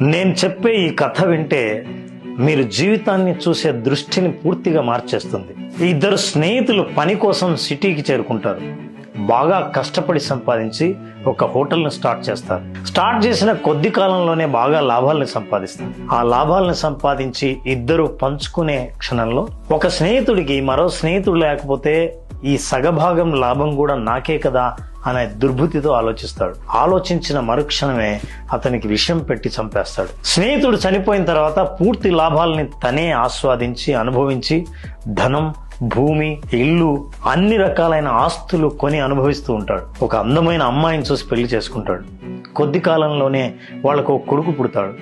నేను చెప్పే ఈ కథ వింటే మీరు జీవితాన్ని చూసే దృష్టిని పూర్తిగా మార్చేస్తుంది. ఇద్దరు స్నేహితులు పని కోసం సిటీకి చేరుకుంటారు. బాగా కష్టపడి సంపాదించి ఒక హోటల్ని స్టార్ట్ చేస్తారు. స్టార్ట్ చేసిన కొద్ది కాలంలోనే బాగా లాభాలను సంపాదిస్తారు. ఆ లాభాలను సంపాదించి ఇద్దరు పంచుకునే క్షణంలో ఒక స్నేహితుడికి మరో స్నేహితుడు లేకపోతే ఈ సగభాగం లాభం కూడా నాకే కదా అనే దుర్బుద్ధితో ఆలోచిస్తాడు. ఆలోచించిన మరుక్షణమే అతనికి విషం పెట్టి చంపేస్తాడు. స్నేహితుడు చనిపోయిన తర్వాత పూర్తి లాభాలని తనే ఆస్వాదించి అనుభవించి ధనం, భూమి, ఇల్లు, అన్ని రకాలైన ఆస్తులు కొని అనుభవిస్తూ ఉంటాడు. ఒక అందమైన అమ్మాయిని చూసి పెళ్లి చేసుకుంటాడు. కొద్ది కాలంలోనే వాళ్ళకు ఒక కొడుకు పుడతాడు.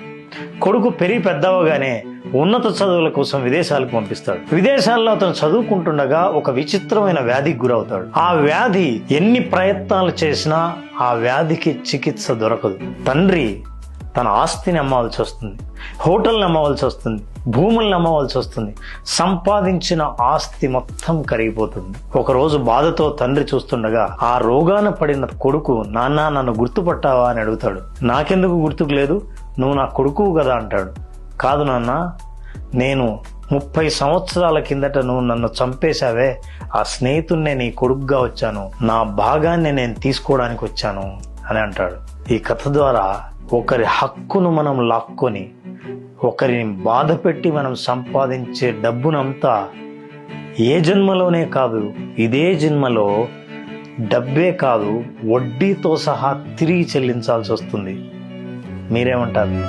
కొడుకు పెరిగి పెద్దవగానే ఉన్నత చదువుల కోసం విదేశాలకు పంపిస్తాడు. విదేశాల్లో అతను చదువుకుంటుండగా ఒక విచిత్రమైన వ్యాధికి గురవుతాడు. ఆ వ్యాధి ఎన్ని ప్రయత్నాలు చేసినా ఆ వ్యాధికి చికిత్స దొరకదు. తండ్రి తన ఆస్తిని అమ్మవలసి వస్తుంది, హోటల్ని అమ్మవలసి వస్తుంది, భూముల్ని అమ్మవలసి వస్తుంది. సంపాదించిన ఆస్తి మొత్తం కరిగిపోతుంది. ఒకరోజు బాధతో తండ్రి చూస్తుండగా ఆ రోగాన పడిన కొడుకు, నాన్న నన్ను గుర్తుపట్టావా అని అడుగుతాడు. నాకెందుకు గుర్తుకు లేదు, నువ్వు నా కొడుకు కదా అంటాడు. కాదు నాన్న, నేను 30 సంవత్సరాల కిందట నువ్వు నన్ను చంపేశావే, ఆ స్నేహితున్నే నీ కొడుకుగా వచ్చాను, నా భాగాన్ని నేను తీసుకోవడానికి వచ్చాను అని అంటాడు. ఈ కథ ద్వారా ఒకరి హక్కును మనం లాక్కొని ఒకరిని బాధ పెట్టి మనం సంపాదించే డబ్బునంతా ఏ జన్మలోనే కాదు, ఇదే జన్మలో డబ్బే కాదు వడ్డీతో సహా తిరిగి చెల్లించాల్సి వస్తుంది. మీరేమంటారు?